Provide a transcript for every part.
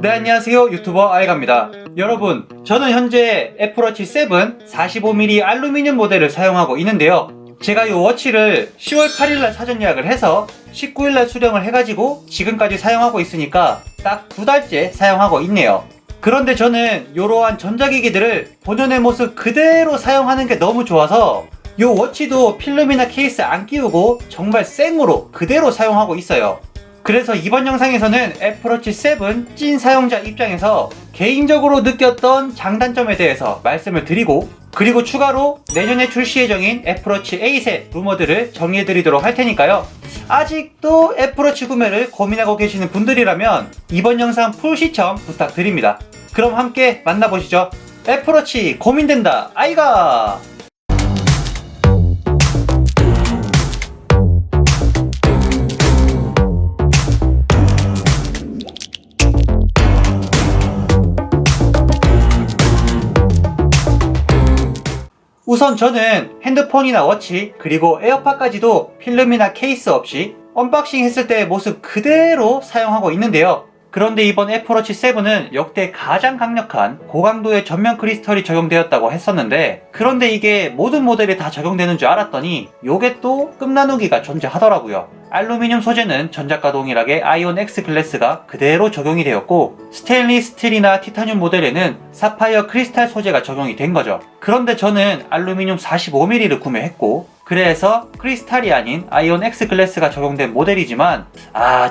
네, 안녕하세요. 유튜버 아이가입니다. 여러분, 저는 현재 애플워치 7 45mm 알루미늄 모델을 사용하고 있는데요. 제가 이 워치를 10월 8일날 사전 예약을 해서 19일날 수령을 해가지고 지금까지 사용하고 있으니까 딱 2달째 사용하고 있네요. 그런데 저는 이러한 전자기기들을 본연의 모습 그대로 사용하는 게 너무 좋아서 이 워치도 필름이나 케이스 안 끼우고 정말 생으로 그대로 사용하고 있어요. 그래서 이번 영상에서는 애플워치 7 찐 사용자 입장에서 개인적으로 느꼈던 장단점에 대해서 말씀을 드리고, 그리고 추가로 내년에 출시 예정인 애플워치 8의 루머들을 정리해드리도록 할 테니까요. 아직도 애플워치 구매를 고민하고 계시는 분들이라면 이번 영상 풀 시청 부탁드립니다. 그럼 함께 만나보시죠. 애플워치 고민된다 아이가! 우선 저는 핸드폰이나 워치 그리고 에어팟까지도 필름이나 케이스 없이 언박싱 했을 때의 모습 그대로 사용하고 있는데요. 그런데 이번 애플워치 7은 역대 가장 강력한 고강도의 전면 크리스털이 적용되었다고 했었는데, 그런데 이게 모든 모델에 다 적용되는 줄 알았더니 요게 또 끝나누기가 존재하더라고요. 알루미늄 소재는 전작과 동일하게 아이온 X 글래스가 그대로 적용이 되었고, 스테인리스 스틸이나 티타늄 모델에는 사파이어 크리스탈 소재가 적용이 된 거죠. 그런데 저는 알루미늄 45mm를 구매했고, 그래서 크리스탈이 아닌 아이온 X 글래스가 적용된 모델이지만,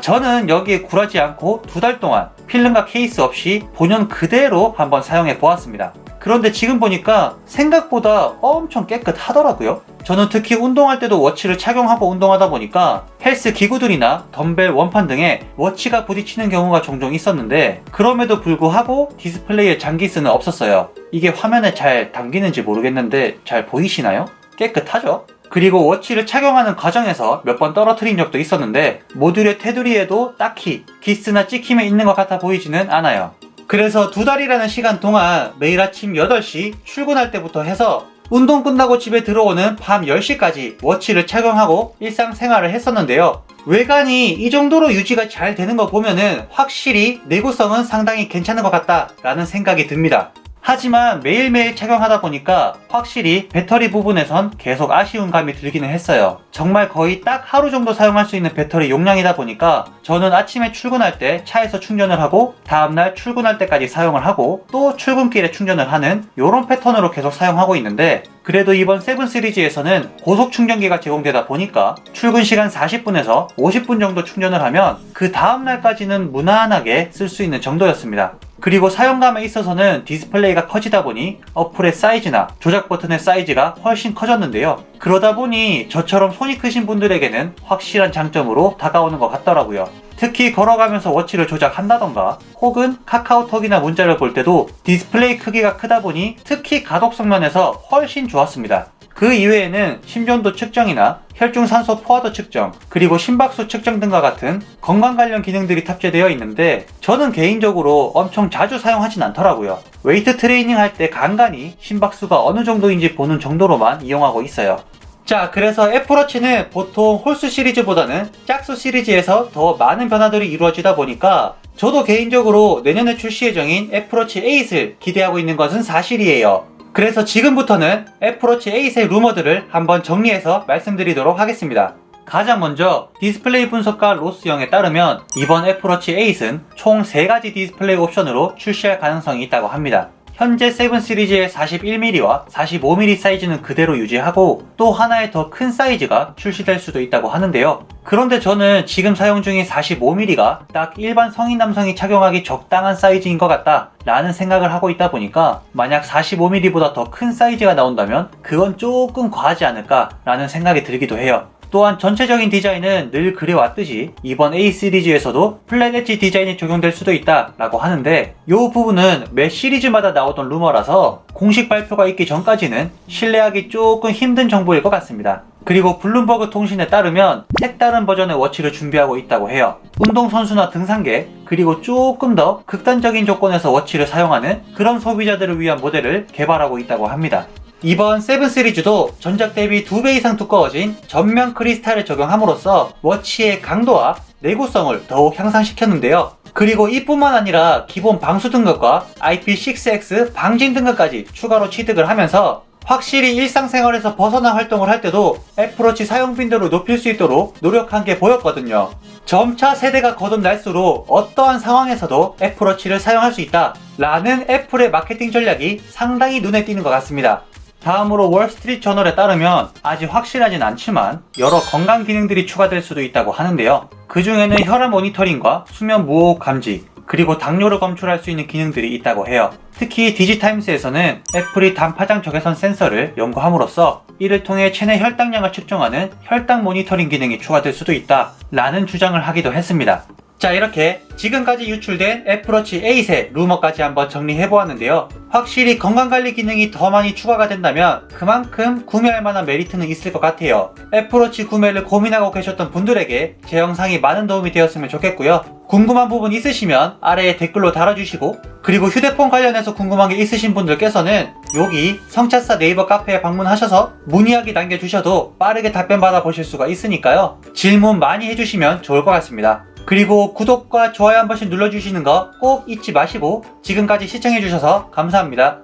저는 여기에 굴하지 않고 2달 동안 필름과 케이스 없이 본연 그대로 한번 사용해 보았습니다. 그런데 지금 보니까 생각보다 엄청 깨끗하더라고요. 저는 특히 운동할 때도 워치를 착용하고 운동하다 보니까 헬스 기구들이나 덤벨, 원판 등에 워치가 부딪히는 경우가 종종 있었는데, 그럼에도 불구하고 디스플레이에 장기스는 없었어요. 이게 화면에 잘 담기는지 모르겠는데 잘 보이시나요? 깨끗하죠? 그리고 워치를 착용하는 과정에서 몇 번 떨어뜨린 적도 있었는데 모듈의 테두리에도 딱히 기스나 찍힘이 있는 것 같아 보이지는 않아요. 그래서 2달이라는 시간 동안 매일 아침 8시 출근할 때부터 해서 운동 끝나고 집에 들어오는 밤 10시까지 워치를 착용하고 일상생활을 했었는데요. 외관이 이 정도로 유지가 잘 되는 거 보면은 확실히 내구성은 상당히 괜찮은 것 같다라는 생각이 듭니다. 하지만 매일매일 착용하다 보니까 확실히 배터리 부분에선 계속 아쉬운 감이 들기는 했어요. 정말 거의 딱 하루 정도 사용할 수 있는 배터리 용량이다 보니까 저는 아침에 출근할 때 차에서 충전을 하고 다음날 출근할 때까지 사용을 하고 또 출근길에 충전을 하는 이런 패턴으로 계속 사용하고 있는데, 그래도 이번 7 시리즈에서는 고속 충전기가 제공되다 보니까 출근 시간 40분에서 50분 정도 충전을 하면 그 다음날까지는 무난하게 쓸 수 있는 정도였습니다. 그리고 사용감에 있어서는 디스플레이가 커지다 보니 어플의 사이즈나 조작 버튼의 사이즈가 훨씬 커졌는데요. 그러다 보니 저처럼 손이 크신 분들에게는 확실한 장점으로 다가오는 것 같더라고요. 특히 걸어가면서 워치를 조작한다던가 혹은 카카오톡이나 문자를 볼 때도 디스플레이 크기가 크다 보니 특히 가독성 면에서 훨씬 좋았습니다. 그 이외에는 심전도 측정이나 혈중산소 포화도 측정, 그리고 심박수 측정 등과 같은 건강 관련 기능들이 탑재되어 있는데, 저는 개인적으로 엄청 자주 사용하진 않더라고요. 웨이트 트레이닝 할 때 간간히 심박수가 어느 정도인지 보는 정도로만 이용하고 있어요. 자, 그래서 애플워치는 보통 홀수 시리즈보다는 짝수 시리즈에서 더 많은 변화들이 이루어지다 보니까 저도 개인적으로 내년에 출시 예정인 애플워치 8을 기대하고 있는 것은 사실이에요. 그래서 지금부터는 애플워치 8의 루머들을 한번 정리해서 말씀드리도록 하겠습니다. 가장 먼저 디스플레이 분석가 로스 영에 따르면 이번 애플워치 8은 총 3가지 디스플레이 옵션으로 출시할 가능성이 있다고 합니다. 현재 7 시리즈의 41mm와 45mm 사이즈는 그대로 유지하고 또 하나의 더 큰 사이즈가 출시될 수도 있다고 하는데요. 그런데 저는 지금 사용 중인 45mm가 딱 일반 성인 남성이 착용하기 적당한 사이즈인 것 같다 라는 생각을 하고 있다 보니까, 만약 45mm보다 더 큰 사이즈가 나온다면 그건 조금 과하지 않을까 라는 생각이 들기도 해요. 또한 전체적인 디자인은 늘 그래왔듯이 이번 A 시리즈에서도 플랫 엣지 디자인이 적용될 수도 있다 라고 하는데, 이 부분은 매 시리즈마다 나오던 루머라서 공식 발표가 있기 전까지는 신뢰하기 조금 힘든 정보일 것 같습니다. 그리고 블룸버그 통신에 따르면 색다른 버전의 워치를 준비하고 있다고 해요. 운동선수나 등산객, 그리고 조금 더 극단적인 조건에서 워치를 사용하는 그런 소비자들을 위한 모델을 개발하고 있다고 합니다. 이번 7 시리즈도 전작 대비 2배 이상 두꺼워진 전면 크리스탈을 적용함으로써 워치의 강도와 내구성을 더욱 향상시켰는데요. 그리고 이뿐만 아니라 기본 방수 등급과 IP6X 방진 등급까지 추가로 취득을 하면서 확실히 일상생활에서 벗어난 활동을 할 때도 애플워치 사용 빈도를 높일 수 있도록 노력한 게 보였거든요. 점차 세대가 거듭날수록 어떠한 상황에서도 애플워치를 사용할 수 있다 라는 애플의 마케팅 전략이 상당히 눈에 띄는 것 같습니다. 다음으로 월스트리트 저널에 따르면 아직 확실하진 않지만 여러 건강 기능들이 추가될 수도 있다고 하는데요. 그 중에는 혈압 모니터링과 수면 무호흡 감지, 그리고 당뇨를 검출할 수 있는 기능들이 있다고 해요. 특히 디지타임스에서는 애플이 단파장 적외선 센서를 연구함으로써 이를 통해 체내 혈당량을 측정하는 혈당 모니터링 기능이 추가될 수도 있다 라는 주장을 하기도 했습니다. 자, 이렇게 지금까지 유출된 애플워치 8의 루머까지 한번 정리해보았는데요. 확실히 건강관리 기능이 더 많이 추가가 된다면 그만큼 구매할 만한 메리트는 있을 것 같아요. 애플워치 구매를 고민하고 계셨던 분들에게 제 영상이 많은 도움이 되었으면 좋겠고요. 궁금한 부분 있으시면 아래에 댓글로 달아주시고, 그리고 휴대폰 관련해서 궁금한 게 있으신 분들께서는 여기 성차사 네이버 카페에 방문하셔서 문의하기 남겨주셔도 빠르게 답변 받아보실 수가 있으니까요. 질문 많이 해주시면 좋을 것 같습니다. 그리고 구독과 좋아요 한 번씩 눌러주시는 거 꼭 잊지 마시고, 지금까지 시청해주셔서 감사합니다.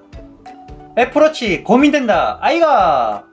애플워치 고민된다 아이가!